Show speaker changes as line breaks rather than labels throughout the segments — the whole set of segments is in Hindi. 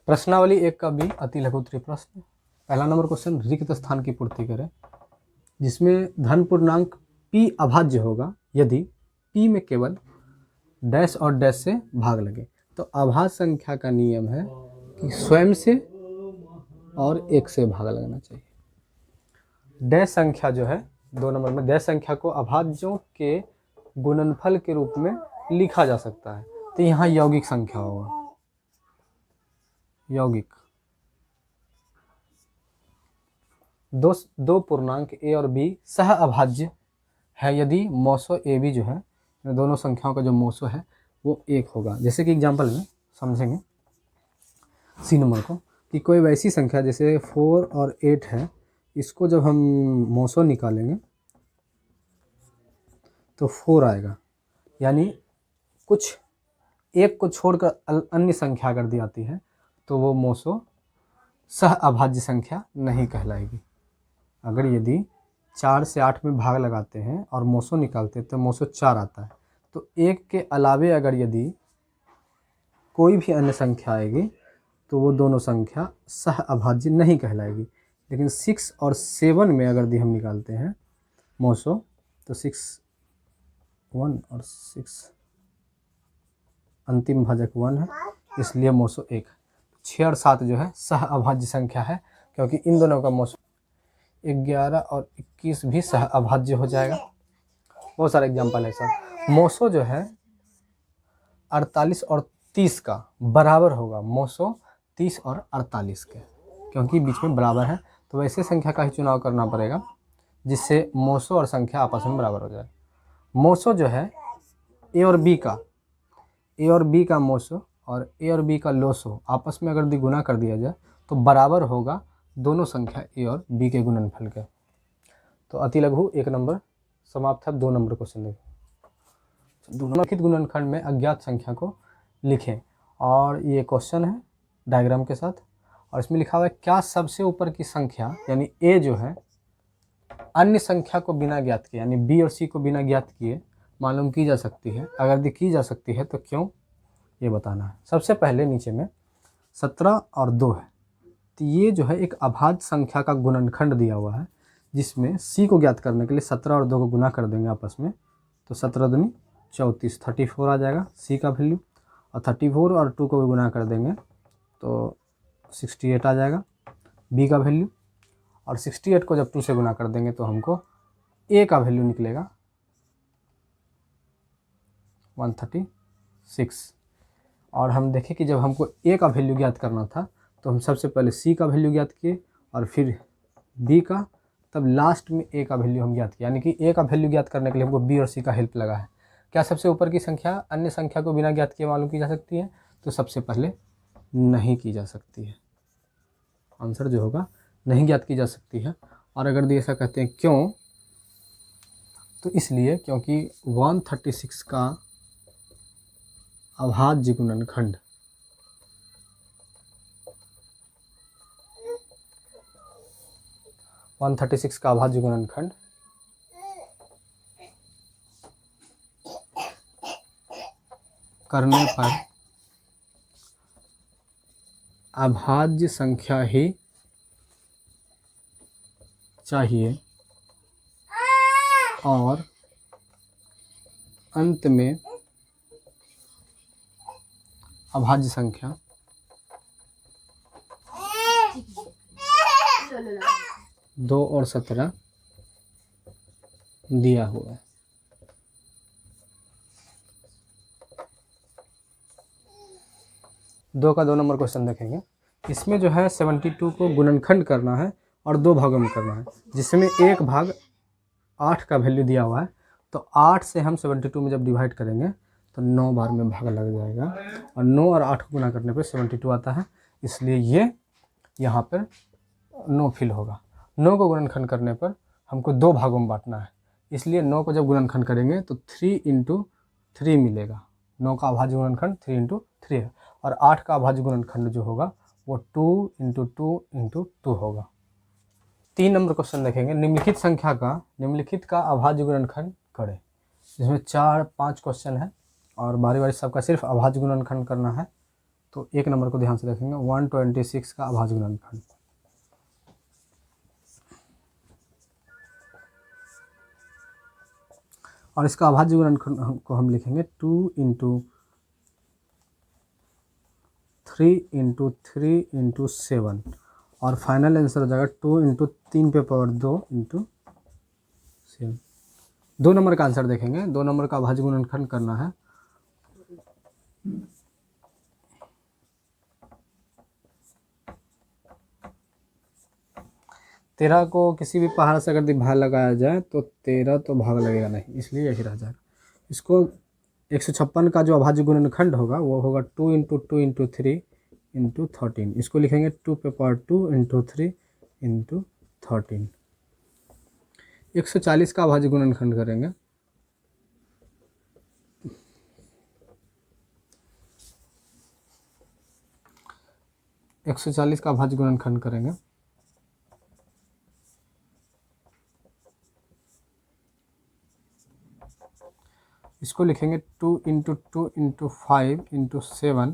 प्रश्नावली 1 का बी अति लघु उत्तरीय प्रश्न। पहला नंबर क्वेश्चन, रिक्त स्थान की पूर्ति करें जिसमें धन पूर्णांक p अभाज्य होगा यदि p में केवल डैश और डैश से भाग लगे। तो अभाज्य संख्या का नियम है कि स्वयं से और 1 से भाग लगना चाहिए। डैश संख्या जो है 2 नंबर में, डैश संख्या को अभाज्यों के गुणनफल के रूप में लिखा जा सकता है। तो यहाँ यौगिक संख्या होगा, यौगिक। दो पूर्णांक a और b सह अभाज्य है यदि मौसो ए बी जो है, दोनों संख्याओं का जो मौसो है वो 1 होगा। जैसे कि एग्जांपल में समझेंगे सी नंबर को, कि कोई वैसी संख्या जैसे 4 और 8 है, इसको जब हम मौसो निकालेंगे तो 4 आएगा। यानी कुछ एक को छोड़कर अन्य संख्या अगर दी आती है तो वो मौसो सह अभाज्य संख्या नहीं कहलाएगी। अगर यदि 4 से 8 में भाग लगाते हैं और मौसो निकालते हैं तो मौसो 4 आता है। तो 1 के अलावे अगर यदि कोई भी अन्य संख्या आएगी तो वो दोनों संख्या सह अभाज्य नहीं कहलाएगी। लेकिन 6 और 7 में अगर दी हम निकालते हैं मौसो, तो 6 1 और 6 अंतिम भाजक 1 है, इसलिए मौसो 1। 6 और 7 जो है सह अभाज्य संख्या है, क्योंकि इन दोनों का मौसो 11 और 21 भी सह अभाज्य हो जाएगा। बहुत सारे एग्जाम्पल है सर। मौसो जो है 48 और 30 का बराबर होगा, मौसो 30 और 48 के, क्योंकि बीच में बराबर है। तो वैसे संख्या का ही चुनाव करना पड़ेगा जिससे मौसो और संख्या आपस में बराबर हो जाए। मौसो जो है ए और बी का मौसो और ए और बी का लोसो आपस में अगर गुना कर दिया जाए तो बराबर होगा दोनों संख्या ए और बी के गुणनफल के। तो अति लघु 1 नंबर समाप्त है। 2 नंबर क्वेश्चन देखें। निम्नलिखित गुणनखंड में अज्ञात संख्या को लिखें। और ये क्वेश्चन है डायग्राम के साथ, और इसमें लिखा हुआ है क्या सबसे ऊपर की संख्या यानी ए जो है अन्य संख्या को बिना ज्ञात किए यानी बी और सी को बिना ज्ञात किए मालूम की जा सकती है। अगर की जा सकती है तो क्यों, ये बताना है। सबसे पहले नीचे में 17 और 2 है, तो ये जो है एक अभाज्य संख्या का गुणनखंड दिया हुआ है जिसमें सी को ज्ञात करने के लिए 17 और 2 को गुना कर देंगे आपस में, तो 17 दूनी 34 34 आ जाएगा सी का वैल्यू, और 34 और 2 को गुना कर देंगे तो 68 आ जाएगा बी का वैल्यू, और 68 को जब 2 से गुना कर देंगे तो हमको ए का वैल्यू निकलेगा 136। और हम देखें कि जब हमको ए का वैल्यू ज्ञात करना था तो हम सबसे पहले सी का वैल्यू ज्ञात किए और फिर बी का, तब लास्ट में ए का वैल्यू हम ज्ञात किए। यानी कि ए का वैल्यू ज्ञात करने के लिए हमको बी और सी का हेल्प लगा है। क्या सबसे ऊपर की संख्या अन्य संख्या को बिना ज्ञात किए मालूम की जा सकती है, तो सबसे पहले नहीं की जा सकती है। आंसर जो होगा नहीं ज्ञात की जा सकती है। और अगर ये ऐसा कहते हैं क्यों, तो इसलिए क्योंकि 136 का अभाज्य गुणनखंड 136 का अभाज्य गुणनखंड करने पर अभाज्य संख्या ही चाहिए और अंत में अभाज्य संख्या 2 और 17 दिया हुआ है। दो का 2 नंबर क्वेश्चन देखेंगे। इसमें जो है 72 को गुणनखंड करना है और 2 भागों में करना है, जिसमें एक भाग 8 का वैल्यू दिया हुआ है। तो 8 से हम 72 में जब डिवाइड करेंगे तो 9 बार में भाग लग जाएगा, और 9 और 8 को गुना करने पर 72 आता है, इसलिए ये यहाँ पर 9 फिल होगा। 9 को गुणनखंड करने पर हमको 2 भागों में बांटना है, इसलिए 9 को जब गुणनखंड करेंगे तो 3 × 3 मिलेगा। 9 का अभाज्य गुणनखंड 3 × 3 है, और 8 का अभाज्य गुणनखंड जो होगा वो 2 × 2 × 2 होगा। 3 नंबर क्वेश्चन देखेंगे। निम्नलिखित का अभाज्य गुणनखंड करें। इसमें 4-5 क्वेश्चन है और बारी बारी सबका सिर्फ अभाज्य गुणनखंड करना है। तो 1 नंबर को ध्यान से देखेंगे, 126 का अभाज्य गुणनखंड। और इसका अभाज्य गुणनखंड को हम लिखेंगे 2 × 3 × 3 × 7 और फाइनल आंसर हो जाएगा 2 × 3 पे पावर 2 × 7। 2 नंबर का आंसर देखेंगे, 2 नंबर का अभाज्य गुणनखंड करना है। तेरह को किसी भी पहाड़ से अगर भाग लगाया जाए तो 13 तो भाग लगेगा नहीं, इसलिए यही रह जाएगा। इसको 156 का जो अभाज्य गुणनखंड होगा वो होगा 2 × 2 × 3 × 13। इसको लिखेंगे 2 पे पावर 2 × 3 × 13। 140 का अभाज्य गुणनखंड करेंगे। एक 140 का अभाज्य गुणनखंड करेंगे। इसको लिखेंगे 2 × 2 × 5 × 7,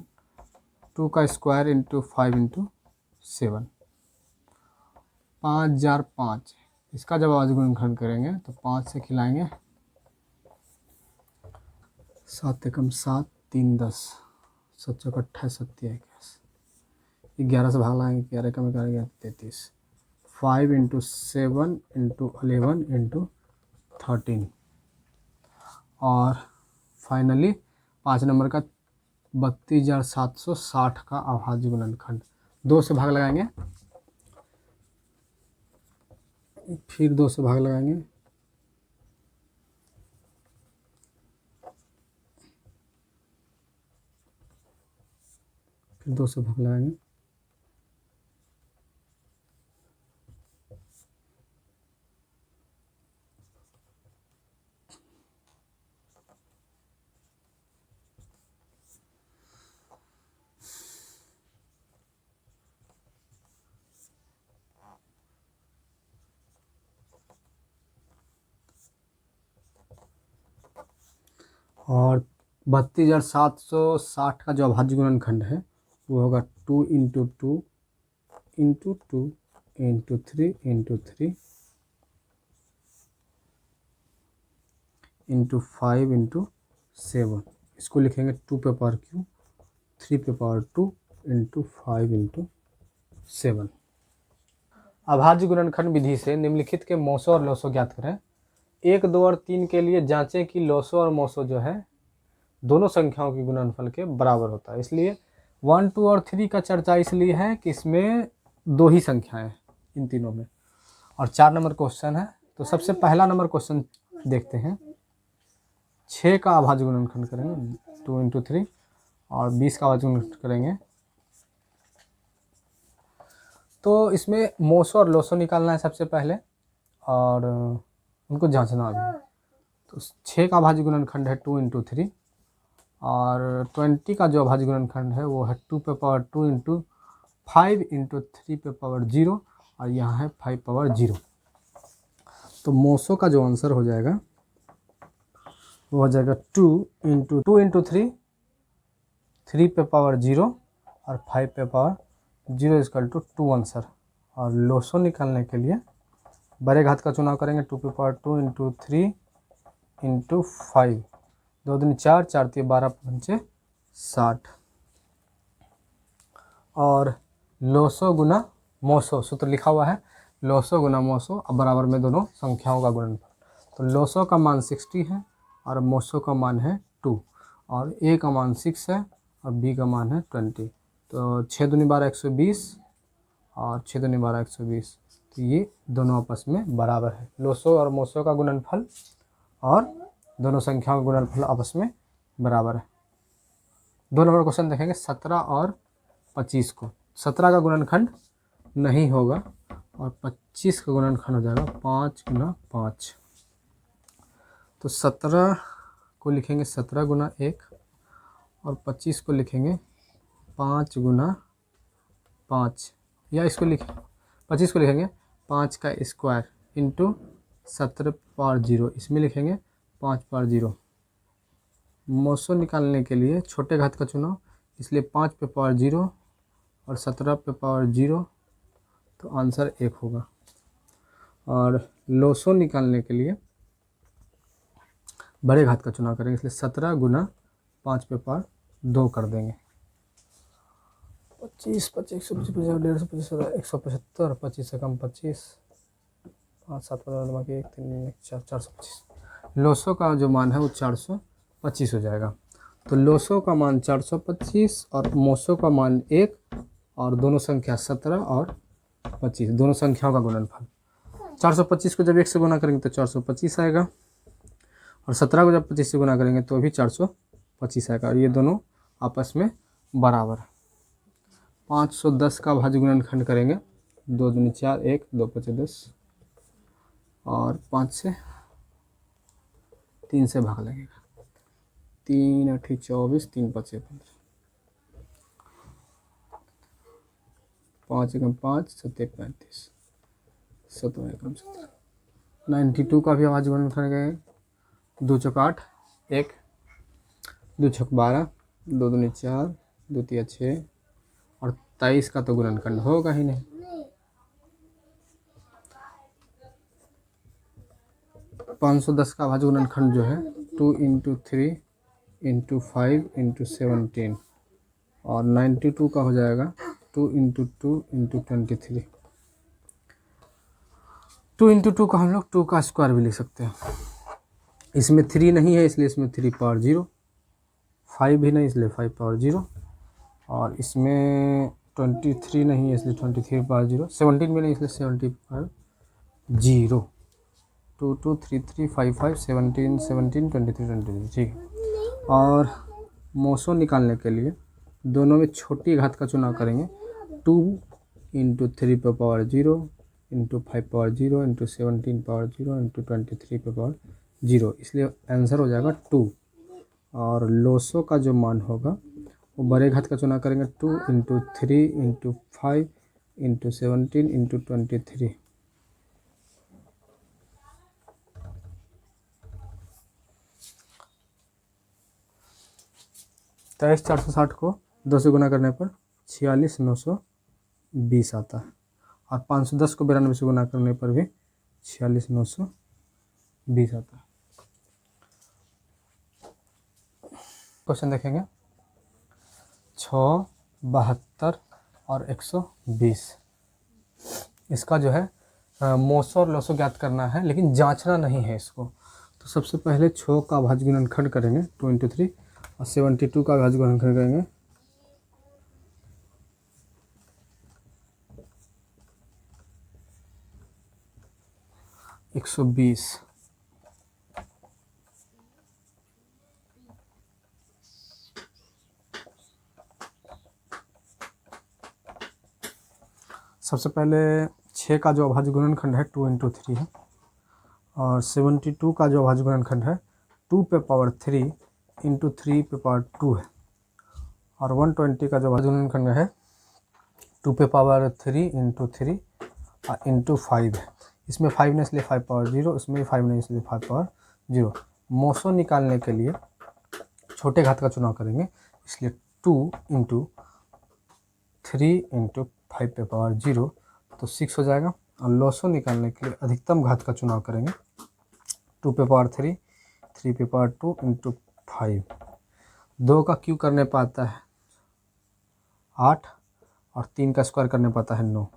2 का स्क्वायर × 5 × 7, 5005। इसका जब अभाज्य गुणनखंड करेंगे तो 5 से खिलाएंगे, 7 एकम 7, 3 10, 7 चौक 28, 7 21, 11 से भाग लाएंगे, 11 एकम 11, 33, 5 × 7 × 11 × 13 और फाइनली 5 नंबर का 32,760 का अभाज्य गुणनखंड। 2 से भाग लगाएंगे, फिर 2 से भाग लगाएंगे, फिर 2 से भाग लगाएंगे, और 32,760 का जो अभाज्य गुणनखंड है वो होगा 2 × 2 × 2 × 3 × 3 × 5 × 7। इसको लिखेंगे 2 पे पावर क्यू, 3 पे पावर 2 × 5 × 7। अभाज्य गुणनखंड विधि से निम्नलिखित के मोसो और लोसो ज्ञात करें। 1, 2 और 3 के लिए जांचें कि लोसो और मोसो जो है दोनों संख्याओं के गुणनफल के बराबर होता है। इसलिए 1, 2 और 3 का चर्चा इसलिए है कि इसमें 2 ही संख्याएं हैं इन तीनों में। और 4 नंबर क्वेश्चन है, तो सबसे पहला नंबर क्वेश्चन देखते हैं। 6 का अभाज्य गुणनखंड करेंगे 2 × 3 और 20 का अभाज्य गुणनखंड करेंगे। तो इसमें मोसो और लोसो निकालना है सबसे पहले और उनको जांचना भी। तो 6 का अभाज्य गुणनखंड है 2 × 3 और 20 का जो अभाज्य गुणनखंड है वो है 2 पे पावर 2 × 5 × 3 पे पावर 0 और यहाँ है 5 पावर 0। तो मोसो का जो आंसर हो जाएगा वो हो जाएगा 2 × 2 × 3, 3 पे पावर 0 और 5 पे पावर 0 = 2 आंसर। और लोसो निकालने के लिए बड़े घात का चुनाव करेंगे, 2 पे पावर 2 × 3 × 5, 2 दूनी 4, 4 3 12, 5 60 और लोसो गुना मोसो सूत्र लिखा हुआ है, लोसो गुना मोसो अब बराबर में दोनों संख्याओं का गुणनफल। तो लोसो का मान 60 है और मोसो का मान है 2 और ए का मान 6 है और बी का मान है 20। तो 6 दूनी 12 120 और 6 दूनी 12 120। तो ये दोनों आपस में बराबर है, लोसो और मोसो का गुणनफल और दोनों संख्याओं का गुणनफल आपस में बराबर है। 2 नंबर क्वेश्चन देखेंगे 17 और 25 को। 17 का गुणनखंड नहीं होगा और 25 का गुणनखंड हो जाएगा 5 × 5। तो 17 को लिखेंगे 17 × 1 और 25 को लिखेंगे 5 × 5 या इसको लिखें 25 को लिखेंगे 5 का स्क्वायर × 17 पावर 0, इसमें लिखेंगे 5 पावर 0। मोसो निकालने के लिए छोटे घात का चुनाव, इसलिए 5 पे पावर 0 और 17 पे पावर 0, तो आंसर 1 होगा। और लोसो निकालने के लिए बड़े घात का चुनाव करेंगे, इसलिए 17 गुना 5 पे पावर 2 कर देंगे। 25, 25, 125, 150, 175, 25 से कम 25, 5, 7, 15, 1, 3, 4, 425। लोसो का जो मान है वो 425 हो जाएगा। तो लोसो का मान 425 और मोसो का मान 1, और दोनों संख्या 17 और 25, दोनों संख्याओं का गुणनफल। 425 को जब 1 से गुना करेंगे तो 425 आएगा, और 17 को जब 25 से गुना करेंगे तो भी 425 आएगा, और ये दोनों आपस में बराबर। 510 का भाज्य गुणनखंड करेंगे, 2 दूनी 4, 1, 2 5 10, और 5 से 3 से भाग लगेगा, 3 8 24, 3 5 15, 5 एकम 5, 7 35, 7 एकम 17। 92 का भी भाज्य गुणनखंड करेंगे, 2 चौक 8, 1, 2 छक 12, 2 दूनी 4, 2 तिया 6, और 23 का तो गुणनखंड होगा ही नहीं। 510 का भाज्य गुणनखंड जो है 2 × 3 × 5 × 17, और 92 का हो जाएगा 2 × 2 × 23। 2 × 2 का हम लोग 2 का स्क्वायर भी लिख सकते हैं। इसमें 3 नहीं है इसलिए इसमें 3 पावर 0, 5 भी नहीं इसलिए 5 पावर 0, और इसमें 23 नहीं है इसलिए 23 पावर 0, 17 भी नहीं इसलिए 70 पावर 0। 2 2 3 3 5 5 17 17 23 23, ठीक है। और मोसो निकालने के लिए दोनों में छोटी घात का चुनाव करेंगे, 2 × 3 पे पावर 0 × 5 पावर 0 × 17 पावर 0 × 23 पे पावर 0, इसलिए आंसर हो जाएगा 2। और लोसो का जो मान होगा वो बड़े घात का चुनाव करेंगे, 2 × 3 × 5 × 17 × 23। तो 460 को 2 से गुना करने पर 46,920 आता है, और 510 को 92 से गुना करने पर भी 46,920 आता है। क्वेश्चन देखेंगे 6, 72 और 120। इसका जो है मोसो और लोसो ज्ञात करना है, लेकिन जांचना नहीं है इसको। तो सबसे पहले 6 का भाज्य गुणनखंड करेंगे 2 × 3, और 72 का भाज्य गुणनखंड करेंगे 120। सबसे पहले 6 का जो अभाज्य गुणनखंड है 2 × 3 है, और 72 का जो अभाज्य गुणनखंड है 2 पे पावर 3 × 3 पे पावर 2 है, और 120 का जो अभाज्य गुणनखंड है 2 पे पावर 3 × 3 × 5 है। इसमें 5 नहीं इसलिए 5 पावर 0, इसमें भी 5 नहीं इसलिए 5 पावर 0। मोसो निकालने के लिए छोटे घात का चुनाव करेंगे, इसलिए 2 × 3 × 5 पे पावर 0, तो 6 हो जाएगा। और लोसो निकालने के लिए अधिकतम घात का चुनाव करेंगे, 2 पे पावर 3, 3 पे पावर 2 × 5। 2 का क्यूब करने पर आता है 8, और 3 का स्क्वायर करने पर आता है 9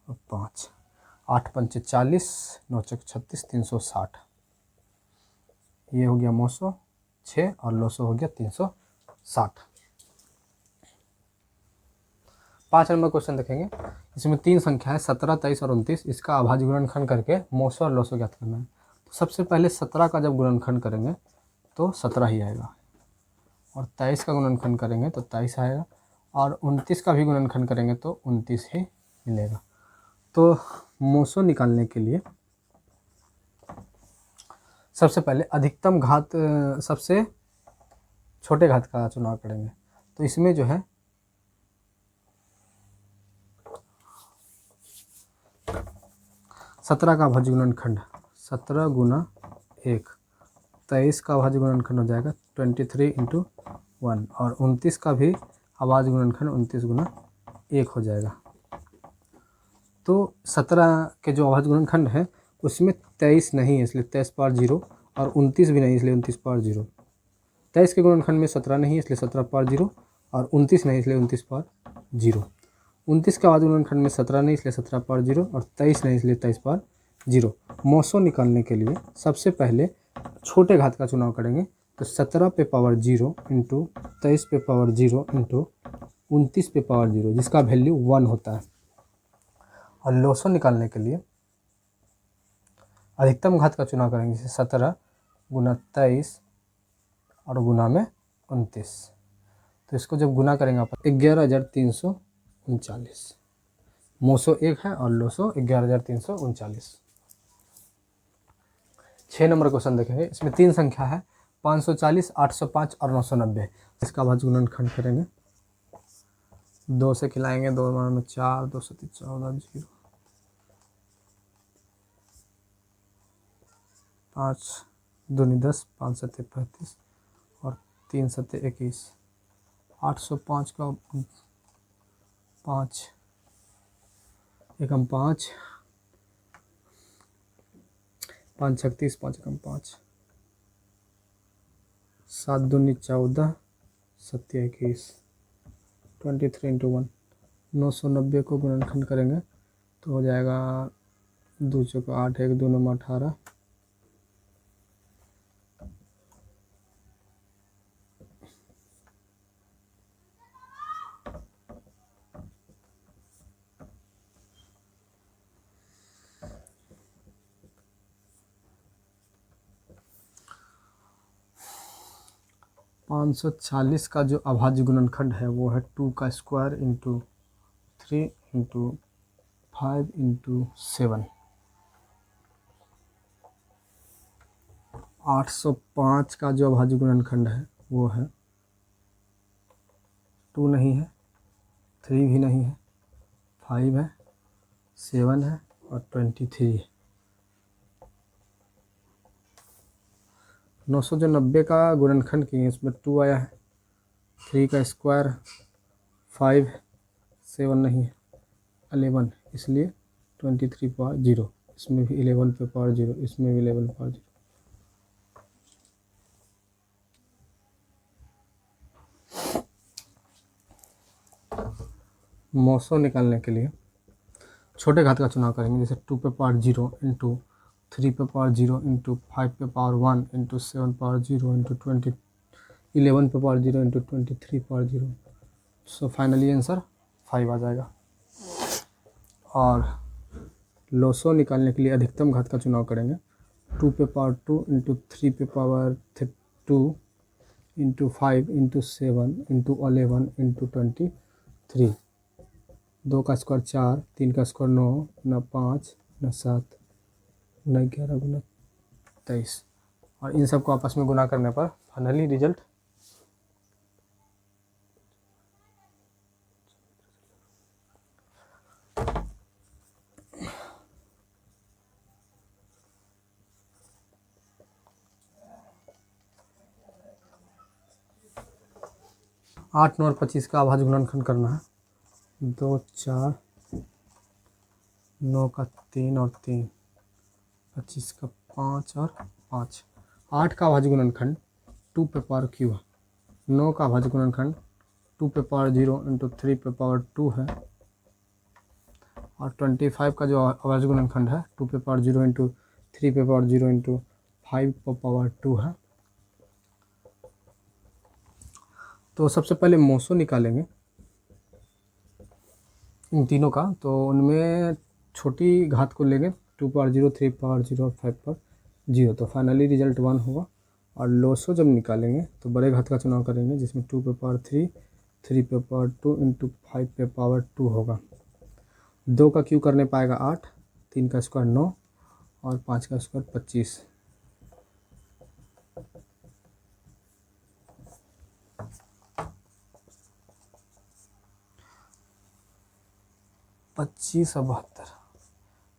और 5। 8 × 5 = 40, 9 × 36, 360। ये हो गया मोसो 6, और लोसो हो गया 360। 5 नंबर क्वेश्चन देखेंगे। इसमें 3 संख्या है 17, 23 और 29। इसका अभाज्य गुणनखंड करके मोसो और लोसो ज्ञात करना है। तो सबसे पहले 17 का जब गुणनखंड करेंगे तो 17 ही आएगा, और 23 का गुणनखंड करेंगे तो 23 आएगा, और 29 का भी गुणनखंड करेंगे तो 29 ही मिलेगा। तो मोसो निकालने के लिए सबसे पहले अधिकतम घात, सबसे छोटे घात का चुनाव करेंगे। तो इसमें जो है 17 का अभाज्य गुणनखंड 17 × 1, 23 का अभाज्य गुणनखंड हो जाएगा 23 × 1, और 29 का भी अभाज्य गुणनखंड 29 गुना 1 हो जाएगा। तो 17 के जो अभाज्य गुणनखंड है उसमें 23 नहीं है, इसलिए 23 पावर 0, और 29 भी नहीं, इसलिए 29 पावर 0। 23 के गुणनखंड में 17 नहीं है, इसलिए 17 पावर 0, और 29 नहीं, इसलिए 29 पावर 0। 29 के अभाज्य गुणनखंड में 17 नहीं, इसलिए 17 पावर 0, और 23 नहीं, इसलिए 23 पावर 0। मौसों निकालने के लिए सबसे पहले छोटे घात का चुनाव करेंगे। तो 17 पे पावर 0 इंटू 23 पे पावर 0 इंटू 29 पे पावर 0, जिसका वैल्यू 1 होता है। और लॉसो निकालने के लिए अधिकतम घात का चुनाव करेंगे, जैसे 17 गुना 23 और गुना में 29। तो इसको जब गुना करेंगे आप 11,339। मोसो 1 है और लोसो 11,339। 6 नंबर क्वेश्चन देखेंगे। इसमें 3 संख्या है, 540, 805 और 990। इसका अभाज्य गुणनखंड करेंगे। 2 से खिलाएंगे, 2 में 4, 2 से 14, 0, 5 दूनी 10, 5 सत्ते 35 और 3 सत्ते 21। 805 का 5 एकम 5, 5 36, 5 एकम 5, 7 दूनी 14, 7 21, 23 इंटू 1। 990 को गुणनखंड करेंगे तो हो जाएगा 2 चौको 8, 1 2 9 18, 540 का जो अभाज्य गुणनखंड है वो है 2 का स्क्वायर इंटू 3 इंटू 5 इंटू 7। 805 का जो अभाज्य गुणनखंड है वो है 2 नहीं है, 3 भी नहीं है, 5 है, 7 है और 23 है। 990 का गुणनखंड किए, इसमें 2 आया है, 3 का स्क्वायर, 5, 7 नहीं है, 11, इसलिए 23 पावर 0। इसमें भी 11 पे पावर 0, इसमें भी 11 पावर 0। मौसों निकालने के लिए छोटे घात का चुनाव करेंगे, जैसे 2 पे पावर 0 इंटू 3 पे पावर 0 इंटू 5 पे पावर 1 इंटू 7 पावर 0 इंटू 11 पे power 0 into 23 power 0। So finally answer 5 आ जाएगा। और लॉसो निकालने के लिए अधिकतम घात का चुनाव करेंगे। 2 पे पावर 2 इंटू 3 पे power 2 into 5 into 7 into 11 into 23। 2 का स्क्वायर 4, 3 का स्क्वायर 9, गुना 5, गुना 7, गुना 11, गुना 23। और इन सबको आपस में गुना करने पर फाइनली रिजल्ट 8, 9 और 25 का अभाज्य गुणनखंड करना है। 2, 4, 9 का 3 और 3, 25 का 5 और 5। 8 का अभाज्य गुणनखंड 2 पे पावर क्यू है। 9 का अभाज्य गुणनखंड 2 पे पावर 0 इंटू 3 पे पावर 2 है। और 25 का जो अभाज्य गुणनखंड है 2 पे पावर 0 इंटू 3 पे पावर 0 इंटू 5 पे पावर 2 है। तो सबसे पहले मोसो निकालेंगे इन तीनों का। तो उनमें छोटी घात को लेंगे, 2 पावर 0, 3 पावर 0 और 5 पावर 0। तो फाइनली रिजल्ट 1 होगा। और लोसो जब निकालेंगे तो बड़े घात का चुनाव करेंगे, जिसमें 2 पे पावर 3, 3 पे पावर 2 इंटू 5 पे पावर 2 होगा। 2 का क्यू करने पाएगा 8, 3 का स्क्वायर 9 और 5 का स्क्वायर 25। पच्चीस और 72,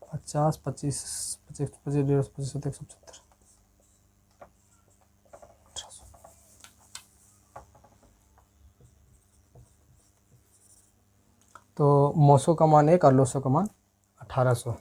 50, 25, 25, 25, 25, 170। तो मोसो का मान 1 और लोसो का मान 1800।